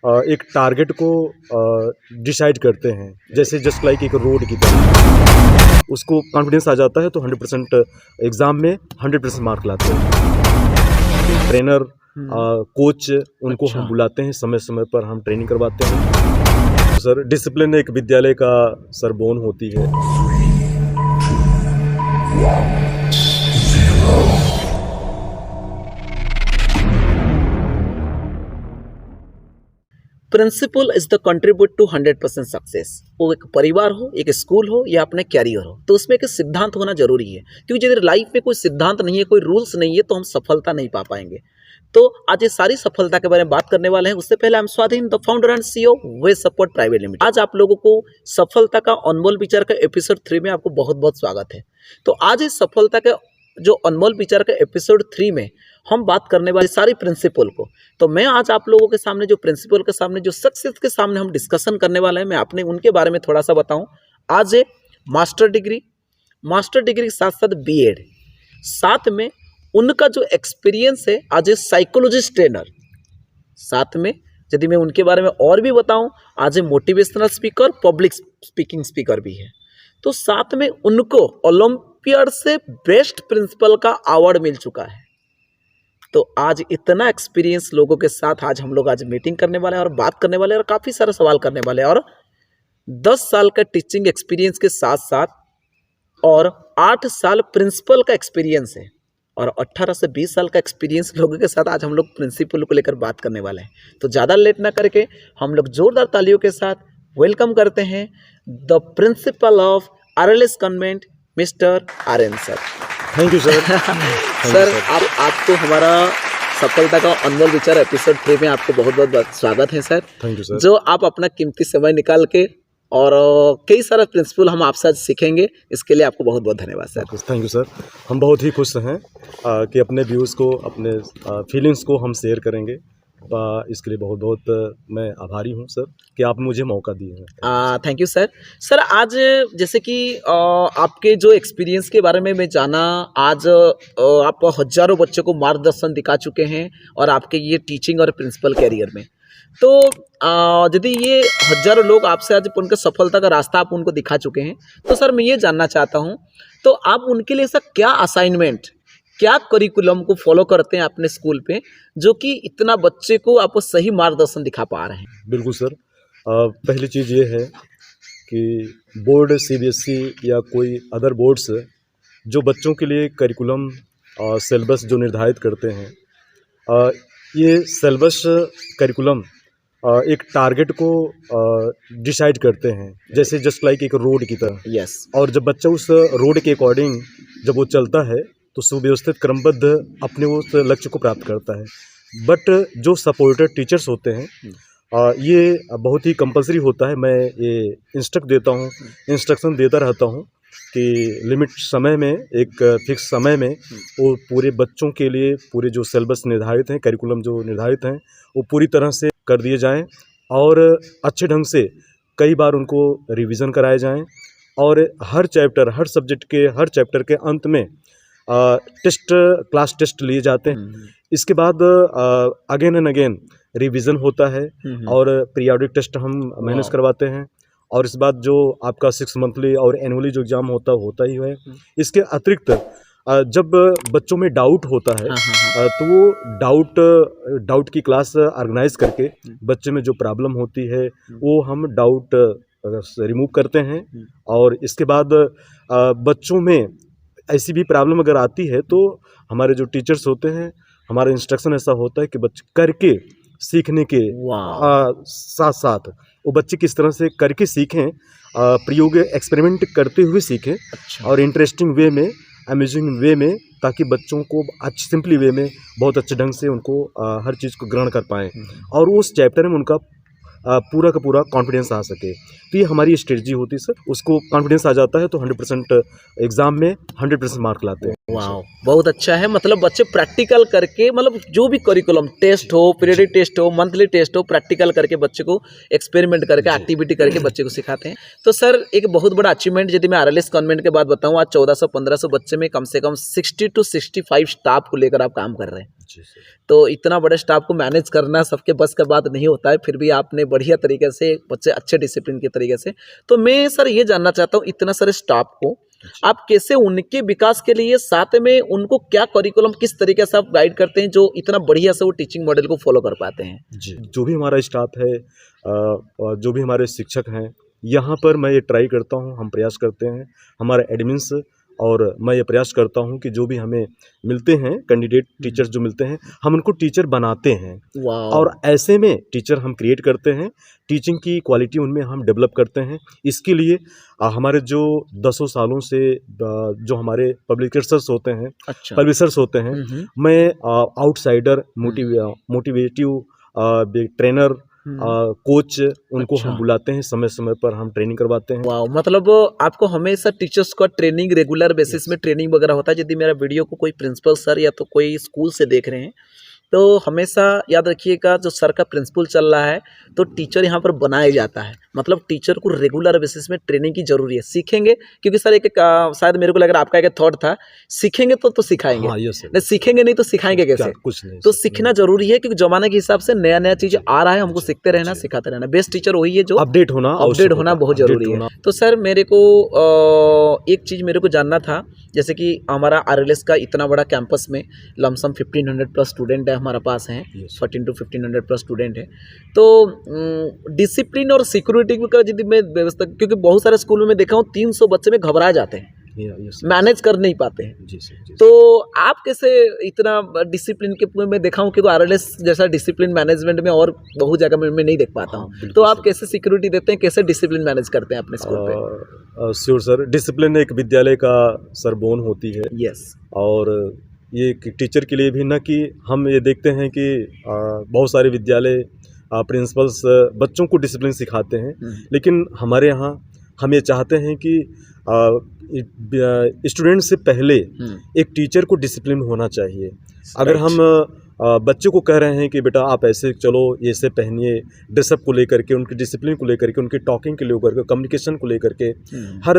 एक टारगेट को डिसाइड करते हैं, जैसे जस्ट लाइक एक रोड की तरह। उसको कॉन्फिडेंस आ जाता है तो 100% एग्ज़ाम में 100% मार्क लाते हैं। ट्रेनर कोच उनको हम बुलाते हैं, समय समय पर हम ट्रेनिंग करवाते हैं। सर डिसिप्लिन एक विद्यालय का सर बोन होती है। Principal is the contribute to 100% success. वो एक परिवार हो, एक स्कूल हो या अपने कैरियर हो, तो उसमें एक सिद्धांत होना जरूरी है। क्योंकि यदि लाइफ में कोई सिद्धांत नहीं है, कोई रूल्स नहीं है, तो हम सफलता नहीं पा पाएंगे। तो आज ये सारी सफलता के बारे में बात करने वाले हैं। उससे पहले हम स्वाधीन the founder and CEO way support private limited. आज आप लोगों को सफलता का अनमोल विचार का एपिसोड 3 में आपको बहुत बहुत स्वागत है। तो आज इस सफलता के जो अनमोल विचार का एपिसोड 3 में हम बात करने वाले सारी प्रिंसिपल को। तो मैं आज आप लोगों के सामने जो प्रिंसिपल के सामने जो सक्सेस के सामने हम डिस्कशन करने वाले हैं, मैं अपने उनके बारे में थोड़ा सा बताऊं। आज है मास्टर डिग्री के साथ साथ बीएड, साथ में उनका जो एक्सपीरियंस है आज ए साइकोलॉजिस्ट ट्रेनर, साथ में यदि मैं उनके बारे में और भी बताऊं, आज a motivational speaker, public speaking speaker भी है। तो साथ में उनको ओलंपियाड से बेस्ट प्रिंसिपल का अवार्ड मिल चुका है। तो आज इतना एक्सपीरियंस लोगों के साथ आज हम लोग आज मीटिंग करने वाले हैं और बात करने वाले हैं और काफ़ी सारे सवाल करने वाले हैं। और 10 साल का टीचिंग एक्सपीरियंस के साथ साथ और 8 साल प्रिंसिपल का एक्सपीरियंस है और 18 से 20 साल का एक्सपीरियंस लोगों के साथ आज हम लोग प्रिंसिपल को लेकर बात करने वाले हैं। तो ज़्यादा लेट ना करके हम लोग जोरदार तालियों के साथ वेलकम करते हैं the principal of RLS convent mister Aryan sir. Thank you sir. Sir आपको हमारा सफलता का अनमोल विचार एपिसोड 3 में आपको बहुत बहुत स्वागत है सर। Thank you sir. जो आप अपना कीमती समय निकाल के और कई सारा प्रिंसिपल हम आपसे आज सीखेंगे, इसके लिए आपको बहुत बहुत धन्यवाद सर। Thank you sir. हम बहुत ही खुश हैं कि अपने व्यूज़ को, अपने फीलिंग्स को हम शेयर करेंगे। इसके लिए बहुत बहुत मैं आभारी हूं सर कि आप मुझे मौका दिए हैं। Thank you sir. सर आज जैसे कि आपके जो एक्सपीरियंस के बारे में मैं जाना, आज आप हज़ारों बच्चों को मार्गदर्शन दिखा चुके हैं और आपके ये टीचिंग और प्रिंसिपल कैरियर में। तो यदि ये हज़ारों लोग आपसे आज उनका सफलता का रास्ता आप उनको दिखा चुके हैं, तो सर मैं ये जानना चाहता हूँ, तो आप उनके लिए सर क्या असाइनमेंट, क्या करिकुलम को फॉलो करते हैं अपने स्कूल पे, जो कि इतना बच्चे को आप सही मार्गदर्शन दिखा पा रहे हैं? बिल्कुल सर। पहली चीज़ ये है कि बोर्ड सीबीएसई या कोई अदर बोर्ड्स जो बच्चों के लिए करिकुलम सिलेबस जो निर्धारित करते हैं, ये सिलेबस करिकुलम एक टारगेट को डिसाइड करते हैं, जैसे जस्ट लाइक एक रोड की तरह। यस। और जब बच्चा उस रोड के अकॉर्डिंग जब वो चलता है तो सुव्यवस्थित क्रमबद्ध अपने उस लक्ष्य को प्राप्त करता है। बट जो सपोर्टर टीचर्स होते हैं, ये बहुत ही कंपलसरी होता है। मैं ये इंस्ट्रक्शन देता रहता हूँ कि लिमिट समय में, एक फिक्स समय में वो पूरे बच्चों के लिए पूरे जो सिलेबस निर्धारित हैं, करिकुलम जो निर्धारित हैं, वो पूरी तरह से कर दिए जाएं और अच्छे ढंग से कई बार उनको रिवीजन कराए जाएं। और हर सब्जेक्ट के हर चैप्टर के अंत में क्लास टेस्ट लिए जाते हैं। इसके बाद अगेन एंड अगेन रिवीजन होता है और पीरियोडिक टेस्ट हम मैनेज करवाते हैं। और इस बाद जो आपका 6 मंथली और एनुअली जो एग्ज़ाम होता ही है। इसके अतिरिक्त जब बच्चों में डाउट होता है तो वो डाउट की क्लास ऑर्गेनाइज करके बच्चे में जो प्रॉब्लम होती है वो हम डाउट रिमूव करते हैं। और इसके बाद बच्चों में ऐसी भी प्रॉब्लम अगर आती है तो हमारे जो टीचर्स होते हैं, हमारा इंस्ट्रक्शन ऐसा होता है कि बच्चे करके सीखने के साथ साथ वो बच्चे किस तरह से करके सीखें, प्रयोग एक्सपेरिमेंट करते हुए सीखें। अच्छा। और इंटरेस्टिंग वे में, अमेजिंग वे में, ताकि बच्चों को सिंपली वे में बहुत अच्छे ढंग से उनको हर चीज़ को ग्रहण कर पाएँ और उस चैप्टर में उनका पूरा का पूरा कॉन्फिडेंस आ सके। तो ये हमारी स्ट्रेटजी होती है सर। उसको कॉन्फिडेंस आ जाता है तो 100% एग्ज़ाम में 100% मार्क लाते हैं। वाह, बहुत अच्छा है। मतलब बच्चे प्रैक्टिकल करके, मतलब जो भी करिकुलम टेस्ट हो, पीरियडिक टेस्ट हो, मंथली टेस्ट हो, प्रैक्टिकल करके बच्चे को एक्सपेरिमेंट करके, एक्टिविटी करके बच्चे को सिखाते हैं। तो सर एक बहुत बड़ा अचीवमेंट, यदि मैं आरएलएस कॉन्वेंट के बात बताऊं, आज 1400-1500 बच्चे में कम से कम 60 to 65 स्टाफ को लेकर आप काम कर रहे हैं। जी सर। तो इतना बड़े स्टाफ को मैनेज करना सबके बस का बात नहीं होता है, फिर भी आपने बढ़िया तरीके से बच्चे अच्छे डिसिप्लिन के तरीके से। तो मैं सर ये जानना चाहता हूँ, इतना सारे स्टाफ को आप कैसे उनके विकास के लिए साथ में उनको क्या करिकुलम किस तरीके से आप गाइड करते हैं जो इतना बढ़िया से वो टीचिंग मॉडल को फॉलो कर पाते हैं? जी, जो भी हमारा स्टाफ है, और जो भी हमारे शिक्षक हैं, यहाँ पर मैं ये ट्राई करता हूँ, हम प्रयास करते हैं, हमारा एडमिन्स, और मैं ये प्रयास करता हूँ कि जो भी हमें मिलते हैं कैंडिडेट टीचर्स जो मिलते हैं, हम उनको टीचर बनाते हैं। वाह, और ऐसे में टीचर हम क्रिएट करते हैं, टीचिंग की क्वालिटी उनमें हम डेवलप करते हैं। इसके लिए हमारे जो दसों सालों से जो हमारे पब्लिकेशंस होते हैं, अच्छा, पब्लिशर्स होते हैं, मैं आउटसाइडर मोटिवेटिव ट्रेनर, कोच, उनको अच्छा। हम बुलाते हैं, समय समय पर हम ट्रेनिंग करवाते हैं। वाह, मतलब आपको हमेशा टीचर्स का ट्रेनिंग रेगुलर बेसिस में ट्रेनिंग वगैरह होता है। यदि मेरा वीडियो को कोई प्रिंसिपल सर या तो कोई स्कूल से देख रहे हैं, तो हमेशा याद रखिएगा, जो सर का प्रिंसिपल चल रहा है तो टीचर यहाँ पर बनाया जाता है। मतलब टीचर को रेगुलर बेसिस में ट्रेनिंग की जरूरी है। सीखेंगे, क्योंकि सर एक शायद मेरे को लग रहा है आपका एक थॉट था, सीखेंगे तो सिखाएंगे। हाँ, यस सर। नहीं सीखेंगे नहीं तो सिखाएंगे कैसे? कुछ नहीं तो सर, सीखना जरूरी है, क्योंकि जमाने के हिसाब से नया नया चीज आ रहा है, हमको सीखते रहना, सिखाते रहना। बेस्ट टीचर वही है जो अपडेट होना अपडेट होना बहुत जरूरी है। तो सर मेरे को एक चीज़ मेरे को जानना था, जैसे कि हमारा आरएलएस का इतना बड़ा कैंपस में लमसम 1500 प्लस स्टूडेंट है हमारे पास हैं, 14 to 1500 प्लस स्टूडेंट है। तो डिसिप्लिन और सिक्योरिटी का यदि मैं व्यवस्था, क्योंकि बहुत सारे स्कूलों में देखा हूँ 300 बच्चे में घबरा जाते हैं, मैनेज कर नहीं पाते हैं। जी सर। तो आप कैसे इतना डिसिप्लिन के में देखा हूँ, क्योंकि आरएलएस जैसा डिसिप्लिन मैनेजमेंट में और बहुत जगह में नहीं देख पाता हूँ। तो आप कैसे सिक्योरिटी देते हैं, कैसे डिसिप्लिन मैनेज करते हैं अपने स्कूल पे? श्योर सर, डिसिप्लिन एक विद्यालय का सरबोन होती है। यस, और ये एक टीचर के लिए भी, ना कि हम ये देखते हैं कि बहुत सारे विद्यालय प्रिंसिपल्स बच्चों को डिसिप्लिन सिखाते हैं, लेकिन हमारे यहाँ हम ये चाहते हैं कि स्टूडेंट से पहले एक टीचर को डिसिप्लिन होना चाहिए। अगर हम बच्चे को कह रहे हैं कि बेटा आप ऐसे चलो, ये से पहनिए, ड्रेसअप को लेकर के, उनकी डिसिप्लिन को लेकर के, उनकी टॉकिंग के लेकर के, कम्युनिकेशन को लेकर के, हर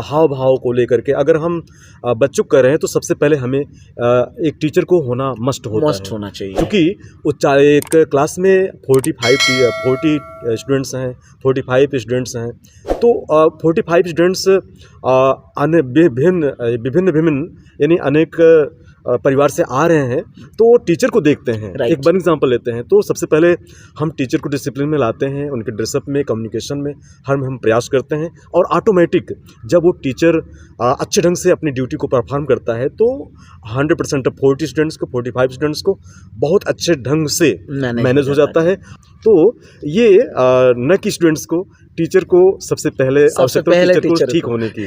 हाव भाव को लेकर के अगर हम बच्चों को कह रहे हैं, तो सबसे पहले हमें एक टीचर को होना मस्ट होना चाहिए। क्योंकि एक क्लास में 40 स्टूडेंट्स हैं, 45 स्टूडेंट्स हैं, तो 45 स्टूडेंट्स विभिन्न यानी अनेक परिवार से आ रहे हैं, तो वो टीचर को देखते हैं। एक वन एग्जांपल लेते हैं, तो सबसे पहले हम टीचर को डिसिप्लिन में लाते हैं, उनके ड्रेसअप में, कम्युनिकेशन में हम प्रयास करते हैं, और ऑटोमेटिक जब वो टीचर अच्छे ढंग से अपनी ड्यूटी को परफॉर्म करता है, तो 100% 40 स्टूडेंट्स को, 45 स्टूडेंट्स को बहुत अच्छे ढंग से मैनेज हो जाता है। तो ये न कि स्टूडेंट्स को, टीचर को सबसे पहले आवश्यकता है टीचर को ठीक होने की,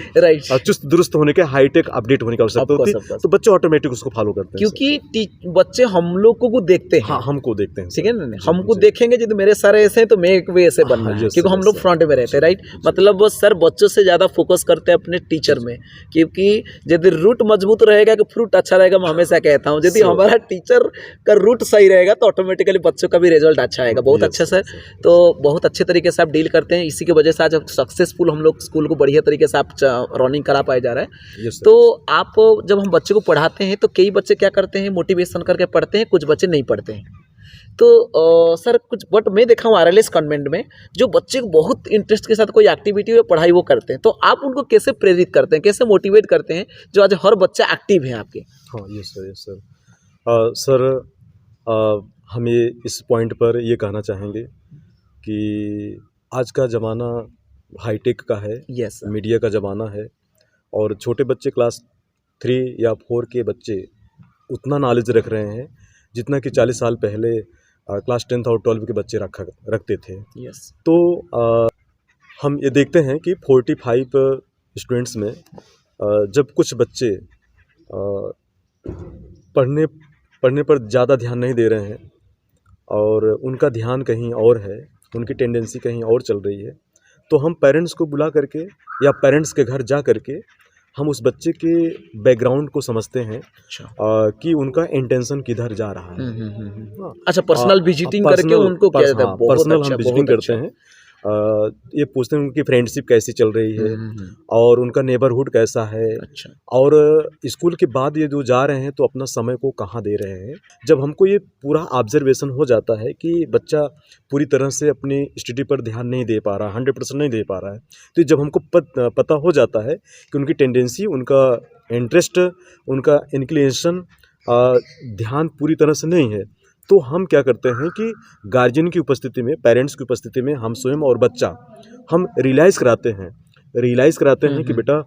चुस्त दुरुस्त होने के, हाईटेक अपडेट होने की आवश्यकता होती है, तो बच्चे ऑटोमेटिक उसको फॉलो करते हैं। क्योंकि बच्चे हम लोग को देखते हैं। हाँ, हमको देखते हैं, ठीक है ना, हमको देखेंगे यदि मेरे सर ऐसे हैं तो मैं एक भी ऐसे बनना है, क्योंकि हम लोग फ्रंट में रहते हैं, राइट। मतलब वो सर बच्चों से ज़्यादा फोकस करते हैं अपने टीचर में, क्योंकि यदि रूट मजबूत रहेगा कि फ्रूट अच्छा रहेगा। मैं हमेशा कहता हूँ, यदि हमारा टीचर का रूट सही रहेगा तो ऑटोमेटिकली बच्चों का भी रिजल्ट अच्छा आएगा। बहुत अच्छा सर, तो बहुत अच्छे तरीके से आप डील करते हैं। इसी की वजह से आज सक्सेसफुल हम लोग स्कूल को बढ़िया तरीके से आप रनिंग करा पाए जा रहा है। तो आप जब हम बच्चे को पढ़ाते हैं तो कई बच्चे क्या करते हैं, मोटिवेशन करके पढ़ते हैं, कुछ बच्चे नहीं पढ़ते हैं। तो सर कुछ बट मैं देखा हूँ आरएलएस कॉन्वेंट में जो बच्चे को बहुत इंटरेस्ट के साथ कोई एक्टिविटी या पढ़ाई वो करते हैं, तो आप उनको कैसे प्रेरित करते हैं, कैसे मोटिवेट करते हैं, जो आज हर बच्चा एक्टिव है आपके? हाँ, यस सर। सर हम ये इस पॉइंट पर ये कहना चाहेंगे कि आज का ज़माना हाईटेक का है। Yes sir. मीडिया का ज़माना है, और छोटे बच्चे क्लास 3 या 4 के बच्चे उतना नॉलेज रख रहे हैं जितना कि 40 साल पहले क्लास 10th और 12 के बच्चे रखते थे। यस। तो हम ये देखते हैं कि 45 स्टूडेंट्स में जब कुछ बच्चे पढ़ने पर ज़्यादा ध्यान नहीं दे रहे हैं और उनका ध्यान कहीं और है, उनकी टेंडेंसी कहीं और चल रही है, तो हम पेरेंट्स को बुला करके या पेरेंट्स के घर जा करके हम उस बच्चे के बैकग्राउंड को समझते हैं अच्छा। कि उनका इंटेंशन किधर जा रहा है। हाँ, अच्छा, पर्सनल विजिटिंग करके उनको क्या देते हैं? बहुत पर्सनल अच्छा, हम विजिटिंग बहुत करते अच्छा। हैं। ये पूछते हैं उनकी फ्रेंडशिप कैसी चल रही है हम्म। और उनका नेबरहुड कैसा है, अच्छा। और स्कूल के बाद ये जो जा रहे हैं तो अपना समय को कहाँ दे रहे हैं। जब हमको ये पूरा ऑब्जर्वेशन हो जाता है कि बच्चा पूरी तरह से अपनी स्टडी पर ध्यान नहीं दे पा रहा, 100% नहीं दे पा रहा है, तो जब हमको पता हो जाता है कि उनकी टेंडेंसी, उनका इंटरेस्ट, उनका इंक्लिनेशन, ध्यान पूरी तरह से नहीं है, तो हम क्या करते हैं कि गार्जियन की उपस्थिति में, पेरेंट्स की उपस्थिति में हम स्वयं और बच्चा, हम रियलाइज़ कराते हैं कि बेटा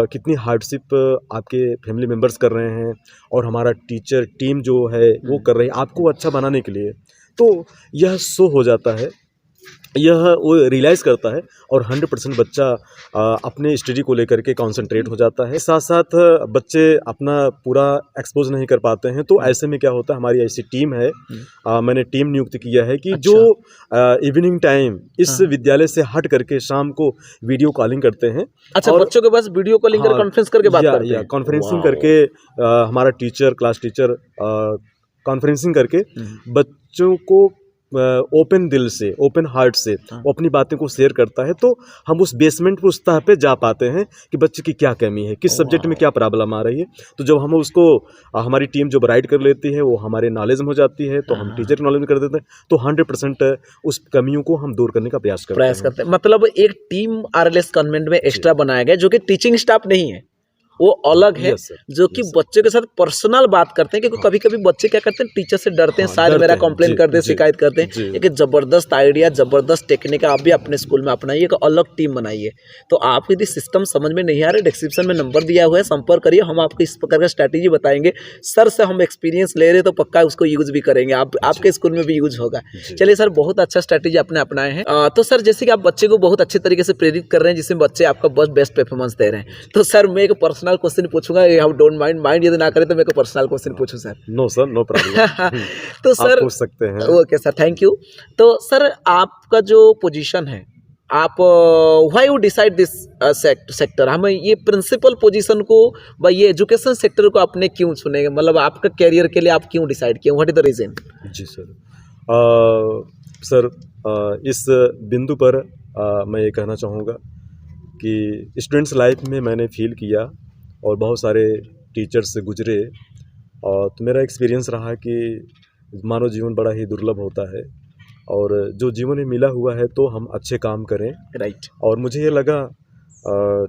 कितनी हार्डशिप आपके फैमिली मेम्बर्स कर रहे हैं और हमारा टीचर टीम जो है वो कर रही है आपको अच्छा बनाने के लिए। तो यह शो हो जाता है, यह वो रियलाइज़ करता है और 100% बच्चा अपने स्टडी को लेकर के कॉन्सेंट्रेट हो जाता है। साथ साथ बच्चे अपना पूरा एक्सपोज नहीं कर पाते हैं, तो ऐसे में क्या होता है, हमारी ऐसी टीम है, मैंने टीम नियुक्त किया है कि अच्छा। जो इवनिंग टाइम इस हाँ। विद्यालय से हट करके शाम को वीडियो कॉलिंग करते हैं। अच्छा, और बच्चों के पास वीडियो कॉलिंग कर हाँ, कॉन्फ्रेंस करके बात करते हैं। Conferencing wow. करके हमारा टीचर, क्लास टीचर कॉन्फ्रेंसिंग करके बच्चों को ओपन दिल से, ओपन हार्ट से वो अपनी बातें को शेयर करता है, तो हम उस बेसमेंट पे, उस तह पे जा पाते हैं कि बच्चे की क्या कमी है, किस सब्जेक्ट में क्या प्रॉब्लम आ रही है। तो जब हम उसको हमारी टीम जब राइड कर लेती है, वो हमारे नॉलेज में हो जाती है, तो हम टीचर के नॉलेज में कर देते हैं, तो 100% उस कमियों को हम दूर करने का प्रयास करते हैं। मतलब एक टीम आरएलएस कॉन्वेंट में एक्स्ट्रा बनाया गया जो कि टीचिंग स्टाफ नहीं है, वो अलग है, Yes, sir. जो कि Yes, sir. बच्चों के साथ पर्सनल बात करते हैं, क्योंकि कभी कभी बच्चे क्या करते हैं, टीचर से डरते हैं, हाँ, शायद डरते मेरा हैं, कंप्लेन जी, करते हैं, जी, शिकायत करते हैं। जी। एक जबरदस्त आइडिया, जबरदस्त टेक्निक आप भी अपने स्कूल में अपनाइए, एक अलग टीम बनाइए। तो आपको यदि सिस्टम समझ में नहीं आ रहा है, डिस्क्रिप्शन में नंबर दिया हुआ है, संपर्क करिए, हम आपको इस प्रकार का स्ट्रैटेजी बताएंगे। सर से हम एक्सपीरियंस ले रहे हैं, तो पक्का उसको यूज भी करेंगे, आपके स्कूल में भी यूज होगा। चलिए सर, बहुत अच्छा स्ट्रैटेजी आपने अपनाए हैं। तो सर, जैसे कि आप बच्चे को बहुत अच्छे तरीके से प्रेरित कर रहे हैं, जिसमें बच्चे आपका बेस्ट परफॉर्मेंस दे रहे हैं, तो सर मैं एक पर्सनल क्वेश्चन पूछूंगा, आप डोंट माइंड यदि ना करें तो मेरे को पर्सनल क्वेश्चन पूछूं sir. No sir, no problem. तो आप सर, पूछ सकते हैं। Okay sir, thank you. तो सर, आपका जो पोजीशन है, आप why you decide this sector, हमें ये प्रिंसिपल पोजीशन को, भाई ये एजुकेशन सेक्टर को आपने क्यों चुने, मतलब आपका कैरियर के लिए आप क्यों डिसाइड किए, व्हाट इज द रीजन? जी सर। सर, इस बिंदु पर मैं ये कहना चाहूँगा कि स्टूडेंट्स लाइफ में मैंने फील किया और बहुत सारे टीचर्स से गुजरे, और तो मेरा एक्सपीरियंस रहा कि मानव जीवन बड़ा ही दुर्लभ होता है, और जो जीवन में मिला हुआ है तो हम अच्छे काम करें। राइट। और मुझे ये लगा,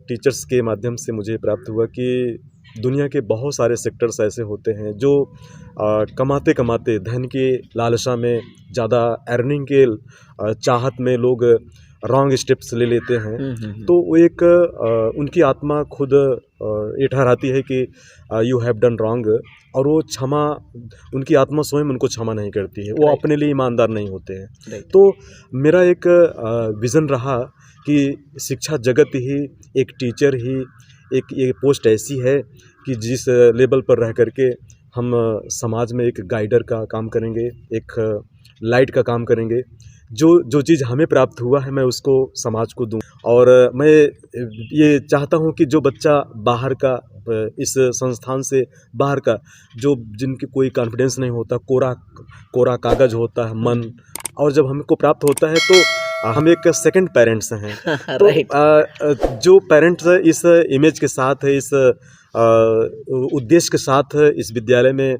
टीचर्स के माध्यम से मुझे प्राप्त हुआ कि दुनिया के बहुत सारे सेक्टर्स ऐसे होते हैं जो कमाते कमाते धन के लालसा में, ज़्यादा अर्निंग के चाहत में लोग रॉन्ग स्टेप्स ले लेते हैं। तो वो एक उनकी आत्मा खुद ये ठहराती है कि यू हैव डन रॉन्ग, और वो क्षमा, उनकी आत्मा स्वयं उनको क्षमा नहीं करती है, वो Right. अपने लिए ईमानदार नहीं होते हैं। Right. तो मेरा एक विज़न रहा कि शिक्षा जगत ही, एक टीचर ही, एक ये पोस्ट ऐसी है कि जिस लेवल पर रह करके हम समाज में एक गाइडर का काम करेंगे, एक लाइट का काम करेंगे। जो चीज़ हमें प्राप्त हुआ है मैं उसको समाज को दूं, और मैं ये चाहता हूं कि जो बच्चा बाहर का, इस संस्थान से बाहर का, जो जिनकी कोई कॉन्फिडेंस नहीं होता, कोरा कागज़ होता है मन, और जब हमको प्राप्त होता है तो हम एक सेकंड पेरेंट्स हैं। तो Right. जो पेरेंट्स इस इमेज के साथ है, इस उद्देश्य के साथ इस विद्यालय में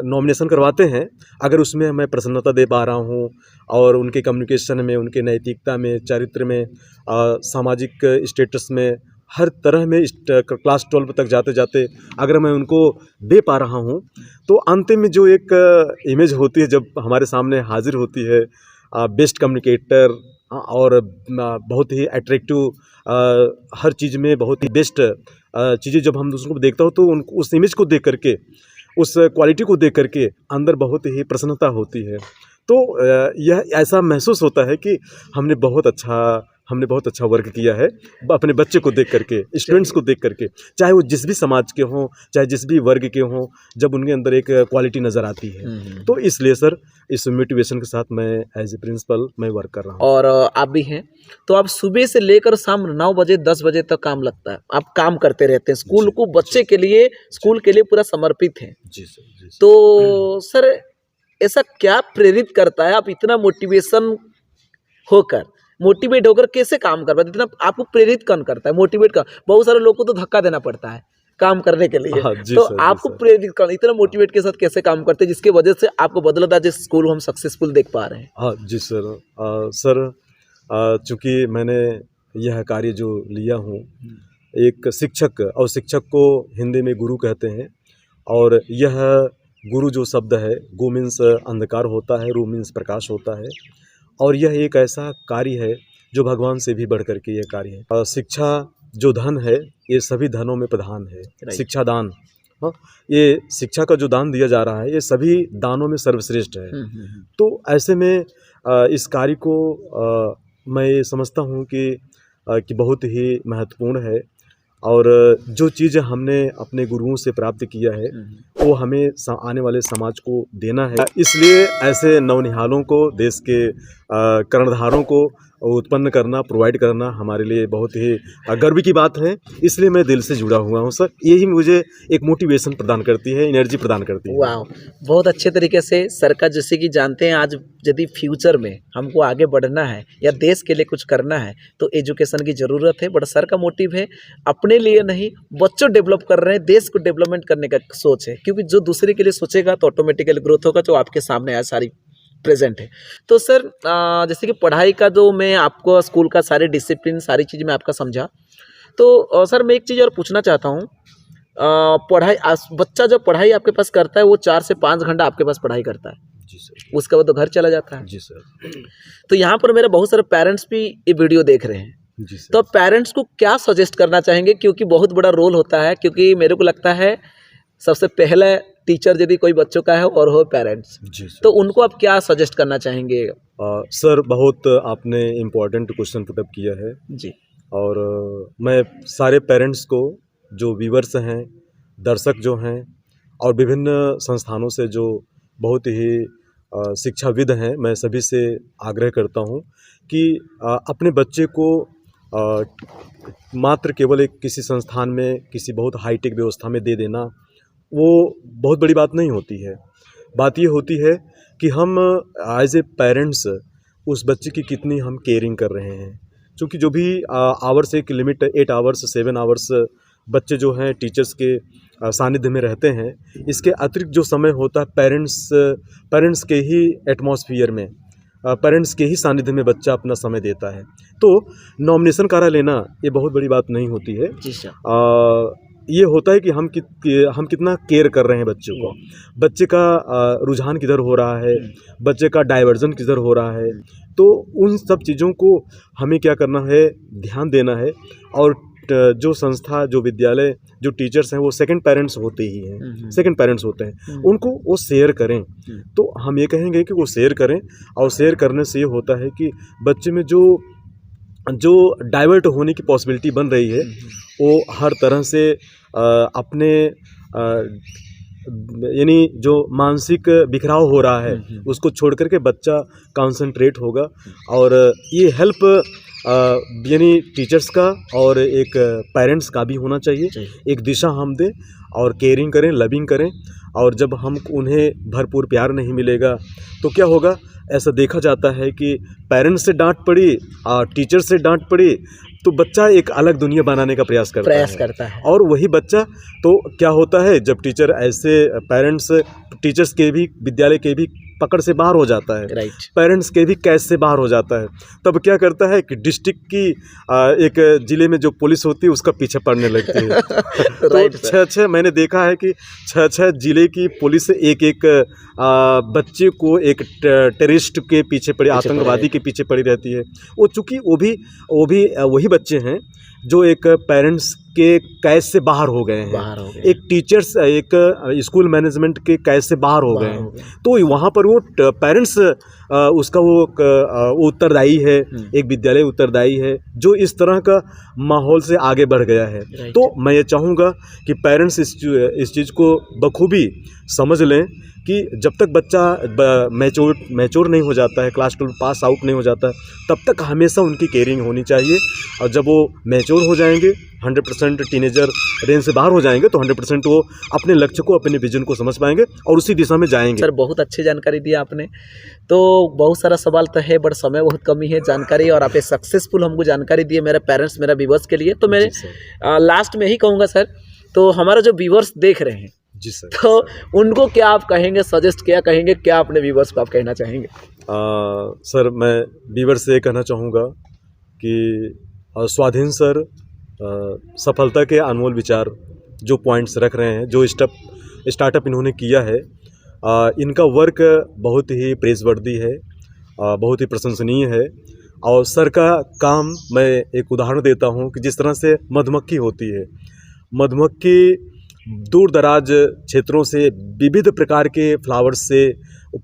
नॉमिनेशन करवाते हैं, अगर उसमें मैं प्रसन्नता दे पा रहा हूँ, और उनके कम्युनिकेशन में, उनके नैतिकता में, चरित्र में, सामाजिक स्टेटस में, हर तरह में, क्लास 12 तक जाते जाते अगर मैं उनको दे पा रहा हूँ, तो अंतिम में जो एक इमेज होती है जब हमारे सामने हाजिर होती है, बेस्ट कम्युनिकेटर, और बहुत ही अट्रैक्टिव, हर चीज़ में बहुत ही बेस्ट चीज़ें जब हम दूसरों को देखता हो, तो उनको उस इमेज को देख करके, उस क्वालिटी को देख करके अंदर बहुत ही प्रसन्नता होती है। तो यह ऐसा महसूस होता है कि हमने बहुत अच्छा हमने बहुत अच्छा वर्क किया है अपने बच्चे को देख करके, स्टूडेंट्स को देख करके, चाहे वो जिस भी समाज के हों, चाहे जिस भी वर्ग के हों, जब उनके अंदर एक क्वालिटी नज़र आती है। तो इसलिए सर इस मोटिवेशन के साथ मैं एज ए प्रिंसिपल मैं वर्क कर रहा हूँ। और आप भी हैं, तो आप सुबह से लेकर शाम 9 बजे 10 बजे तक काम लगता है, आप काम करते रहते हैं, स्कूल को बच्चे के लिए, स्कूल के लिए पूरा समर्पित हैं। जी सर, जी सर। तो सर ऐसा क्या प्रेरित करता है, आप इतना मोटिवेट होकर कैसे काम कर पाते, इतना आपको प्रेरित कौन करता है, मोटिवेट कर? बहुत सारे लोगों को तो धक्का देना पड़ता है काम करने के लिए। हाँ, जी तो सर, जी आपको सर। प्रेरित कर, इतना मोटिवेट के साथ कैसे काम करते हैं जिसकी वजह से आपको बदलता जिस स्कूल को हम सक्सेसफुल देख पा रहे हैं? हाँ जी सर। सर चूँकि मैंने यह कार्य जो लिया हूँ, एक शिक्षक, और शिक्षक को हिंदी में गुरु कहते हैं, और यह गुरु जो शब्द है, गु मीन्स अंधकार होता है, रू मीन्स प्रकाश होता है, और यह एक ऐसा कार्य है जो भगवान से भी बढ़ कर के यह कार्य है। शिक्षा जो धन है, ये सभी धनों में प्रधान है, शिक्षा दान। हाँ, ये शिक्षा का जो दान दिया जा रहा है, ये सभी दानों में सर्वश्रेष्ठ है। तो ऐसे में इस कार्य को मैं ये समझता हूँ कि बहुत ही महत्वपूर्ण है, और जो चीज़ हमने अपने गुरुओं से प्राप्त किया है वो हमें आने वाले समाज को देना है। इसलिए ऐसे नवनिहालों को, देश के कर्णधारों को उत्पन्न करना, प्रोवाइड करना हमारे लिए बहुत ही गर्व की बात है। इसलिए मैं दिल से जुड़ा हुआ हूँ सर, यही मुझे एक मोटिवेशन प्रदान करती है, एनर्जी प्रदान करती है। वाह, बहुत अच्छे तरीके से सर का, जैसे कि जानते हैं आज यदि फ्यूचर में हमको आगे बढ़ना है या देश के लिए कुछ करना है तो एजुकेशन की ज़रूरत है, बट सर का मोटिव है अपने लिए नहीं, बच्चों डेवलप कर रहे हैं, देश को डेवलपमेंट करने का सोच है, क्योंकि जो दूसरे के लिए सोचेगा तो ऑटोमेटिकली ग्रोथ होगा, जो आपके सामने आज सारी प्रेजेंट है। तो सर जैसे कि पढ़ाई का जो मैं आपको स्कूल का सारे डिसिप्लिन, सारी चीज़ मैं आपका समझा, तो सर मैं एक चीज़ और पूछना चाहता हूँ, पढ़ाई बच्चा जब पढ़ाई आपके पास करता है वो 4 से 5 घंटा आपके पास पढ़ाई करता है। जी सर। उसके बाद तो घर चला जाता है। जी सर। तो यहाँ पर मेरे बहुत सारे पेरेंट्स भी ये वीडियो देख रहे हैं, जी सर। तो पेरेंट्स को क्या सजेस्ट करना चाहेंगे, क्योंकि बहुत बड़ा रोल होता है, क्योंकि मेरे को लगता है सबसे पहले टीचर यदि कोई बच्चों का है और हो पेरेंट्स, जी सर। तो उनको आप क्या सजेस्ट करना चाहेंगे? सर बहुत आपने इम्पोर्टेंट क्वेश्चन पुटअप किया है, जी। और मैं सारे पेरेंट्स को, जो व्यूवर्स हैं, दर्शक जो हैं, और विभिन्न संस्थानों से जो बहुत ही शिक्षाविद हैं, मैं सभी से आग्रह करता हूं कि अपने बच्चे को मात्र केवल एक किसी संस्थान में, किसी बहुत हाईटेक व्यवस्था में दे देना वो बहुत बड़ी बात नहीं होती है। बात ये होती है कि हम एज ए पेरेंट्स उस बच्चे की कितनी हम केयरिंग कर रहे हैं, क्योंकि जो भी आवर्स, एक लिमिट 8 आवर्स 7 आवर्स बच्चे जो हैं टीचर्स के सानिध्य में रहते हैं, इसके अतिरिक्त जो समय होता है पेरेंट्स के ही एटमॉस्फियर में, पेरेंट्स के ही सानिध्य में बच्चा अपना समय देता है। तो नॉमिनेशन कार्य लेना ये बहुत बड़ी बात नहीं होती है। जी सर। ये होता है कि हम कितना केयर कर रहे हैं बच्चे को, बच्चे का रुझान किधर हो रहा है, बच्चे का डाइवर्जन किधर हो रहा है। तो उन सब चीज़ों को हमें क्या करना है, ध्यान देना है। और जो संस्था, जो विद्यालय, जो टीचर्स हैं वो सेकंड पेरेंट्स होते ही हैं, सेकंड पेरेंट्स होते हैं, उनको वो शेयर करें। तो हम ये कहेंगे कि वो शेयर करें, और शेयर करने से ये होता है कि बच्चे में जो डाइवर्ट होने की पॉसिबिलिटी बन रही है वो हर तरह से अपने यानी जो मानसिक बिखराव हो रहा है उसको छोड़ करके बच्चा कंसंट्रेट होगा। और ये हेल्प यानी टीचर्स का और एक पेरेंट्स का भी होना चाहिए। एक दिशा हम दें और केयरिंग करें, लविंग करें। और जब हम उन्हें भरपूर प्यार नहीं मिलेगा तो क्या होगा, ऐसा देखा जाता है कि पेरेंट्स से डांट पड़ी और टीचर से डांट पड़ी तो बच्चा एक अलग दुनिया बनाने का प्रयास करता है। और वही बच्चा तो क्या होता है, जब टीचर ऐसे पेरेंट्स, टीचर्स के भी, विद्यालय के भी पकड़ से बाहर हो जाता है, पेरेंट्स के भी कैच से बाहर हो जाता है, तब क्या करता है कि डिस्ट्रिक्ट की एक ज़िले में जो पुलिस होती है उसका पीछे पड़ने लगती है। तो 6 मैंने देखा है कि 6 ज़िले की पुलिस एक बच्चे को एक टेररिस्ट के पीछे पड़ी, आतंकवादी के पीछे पड़ी रहती है। वो चूँकि वो भी वही बच्चे हैं जो एक पेरेंट्स के कैद से बाहर हो गए हैं, बाहर हो गए, एक टीचर्स, एक स्कूल मैनेजमेंट के कैद से बाहर हो गए हैं, तो वहाँ पर वो पेरेंट्स उसका वो उत्तरदायी है, एक विद्यालय उत्तरदायी है जो इस तरह का माहौल से आगे बढ़ गया है। तो मैं ये चाहूँगा कि पेरेंट्स इस चीज़ को बखूबी समझ लें कि जब तक बच्चा मैच्योर नहीं हो जाता है, क्लास 12 पास आउट नहीं हो जाता, तब तक हमेशा उनकी केयरिंग होनी चाहिए। और जब वो मैच्योर हो जाएंगे, 100% टीनेजर रेंज से बाहर हो जाएंगे, तो 100% वो अपने लक्ष्य को, अपने विजन को समझ पाएंगे और उसी दिशा में जाएंगे। सर बहुत अच्छी जानकारी दी आपने। तो बहुत सारा सवाल तो है बट समय बहुत कमी है, जानकारी और आप एक सक्सेसफुल हमको जानकारी दिए मेरे पेरेंट्स, मेरा व्यूअर्स के लिए। तो मैं लास्ट में यही कहूँगा सर, तो हमारा जो व्यूअर्स देख रहे हैं जी सर, तो उनको क्या आप कहेंगे, सजेस्ट क्या कहेंगे, क्या अपने व्यूअर्स को आप कहना चाहेंगे? सर मैं व्यूअर्स से ये कहना चाहूँगा कि स्वाधीन सर सफलता के अनमोल विचार जो पॉइंट्स रख रहे हैं, जो स्टार्टअप इन्होंने किया है, इनका वर्क बहुत ही प्रेज़वर्दी है, बहुत ही प्रशंसनीय है। और सर का काम मैं एक उदाहरण देता हूँ कि जिस तरह से मधुमक्खी होती है, मधुमक्खी दूर दराज क्षेत्रों से विविध प्रकार के फ्लावर्स से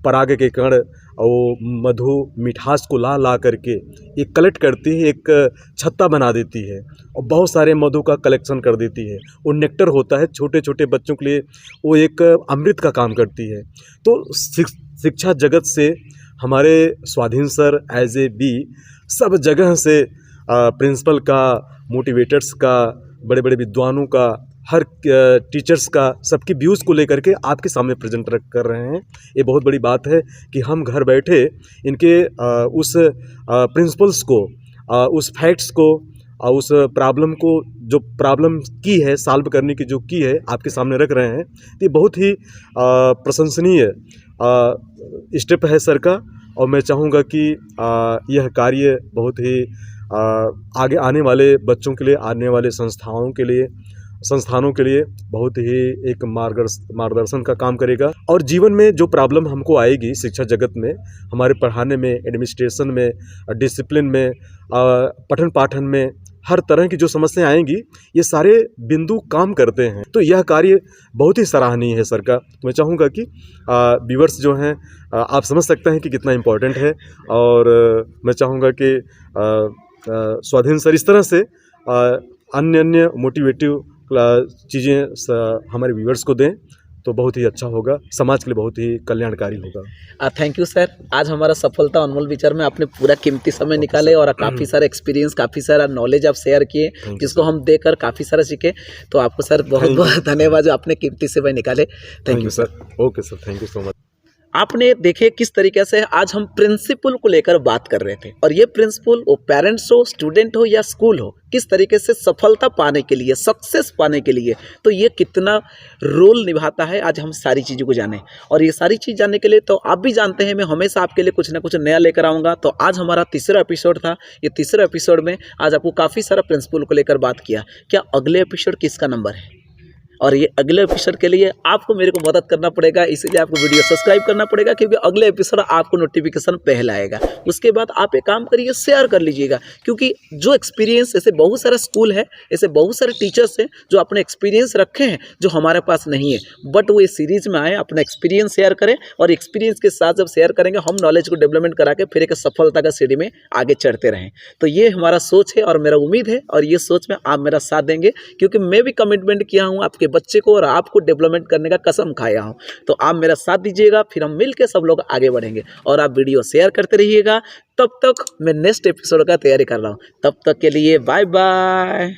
पराग के कण और मधु मिठास को ला ला करके एक कलेक्ट करती है, एक छत्ता बना देती है और बहुत सारे मधु का कलेक्शन कर देती है। वो नेक्टर होता है छोटे छोटे बच्चों के लिए, वो एक अमृत का काम करती है। तो शिक्षा जगत से हमारे स्वाधीन सर एज ए बी सब जगह से प्रिंसिपल का, मोटिवेटर्स का, बड़े बड़े विद्वानों का, हर टीचर्स का, सबकी व्यूज़ को लेकर के आपके सामने प्रेजेंट कर रहे हैं। ये बहुत बड़ी बात है कि हम घर बैठे इनके उस प्रिंसिपल्स को, उस फैक्ट्स को, उस प्रॉब्लम को, जो प्रॉब्लम की है सॉल्व करने की जो की है, आपके सामने रख रहे हैं। तो ये बहुत ही प्रशंसनीय स्टेप है सर का। और मैं चाहूँगा कि यह कार्य बहुत ही आगे आने वाले बच्चों के लिए, आने वाले संस्थानों के लिए बहुत ही एक मार्गदर्शन का काम करेगा। और जीवन में जो प्रॉब्लम हमको आएगी शिक्षा जगत में, हमारे पढ़ाने में, एडमिनिस्ट्रेशन में, डिसिप्लिन में, पठन पाठन में, हर तरह की जो समस्याएं आएंगी, ये सारे बिंदु काम करते हैं। तो यह कार्य बहुत ही सराहनीय है सर का। तो मैं चाहूँगा कि व्यूअर्स जो हैं, आप समझ सकते हैं कि कितना इम्पोर्टेंट है। और मैं चाहूँगा कि स्वाधीन सर इस तरह से अन्य मोटिवेटिव चीज़ें हमारे व्यूअर्स को दें तो बहुत ही अच्छा होगा, समाज के लिए बहुत ही कल्याणकारी होगा। Thank you sir. आज हमारा सफलता अनमोल विचार में आपने पूरा कीमती समय निकाले और काफ़ी सारा एक्सपीरियंस, काफ़ी सारा नॉलेज आप शेयर किए, जिसको हम देखकर काफ़ी सारा सीखे। तो आपको सर बहुत बहुत धन्यवाद जो आपने कीमती समय निकाले। Thank you sir. Okay sir, thank you so much. आपने देखे किस तरीके से आज हम प्रिंसिपल को लेकर बात कर रहे थे, और ये प्रिंसिपल वो पेरेंट्स हो, स्टूडेंट हो या स्कूल हो, किस तरीके से सफलता पाने के लिए, सक्सेस पाने के लिए तो ये कितना रोल निभाता है, आज हम सारी चीज़ों को जाने। और ये सारी चीज़ जानने के लिए तो आप भी जानते हैं, मैं हमेशा आपके लिए कुछ ना कुछ नया लेकर आऊँगा। तो आज हमारा तीसरा एपिसोड था। ये तीसरा एपिसोड में आज आपको काफ़ी सारा प्रिंसिपल को लेकर बात किया। क्या अगले एपिसोड किसका नंबर है, और ये अगले एपिसोड के लिए आपको मेरे को मदद करना पड़ेगा, इसीलिए आपको वीडियो सब्सक्राइब करना पड़ेगा, क्योंकि अगले एपिसोड आपको नोटिफिकेशन पहले आएगा। उसके बाद आप एक काम करिए, शेयर कर लीजिएगा, क्योंकि जो एक्सपीरियंस, ऐसे बहुत सारा स्कूल है, ऐसे बहुत सारे टीचर्स हैं जो अपने एक्सपीरियंस रखे हैं जो हमारे पास नहीं है, बट वो इस सीरीज़ में आए, अपना एक्सपीरियंस शेयर करें, और एक्सपीरियंस के साथ जब शेयर करेंगे हम नॉलेज को डेवलपमेंट करा के फिर एक सफलता का सीढ़ी में आगे चढ़ते रहें। तो ये हमारा सोच है और मेरा उम्मीद है, और ये सोच में आप मेरा साथ देंगे, क्योंकि मैं भी कमिटमेंट किया हूँ आपके बच्चे को और आपको डेवलपमेंट करने का कसम खाया हूँ। तो आप मेरा साथ दीजिएगा, फिर हम मिलकर सब लोग आगे बढ़ेंगे, और आप वीडियो शेयर करते रहिएगा। तब तक मैं नेक्स्ट एपिसोड का तैयारी कर रहा हूँ। तब तक के लिए बाय बाय।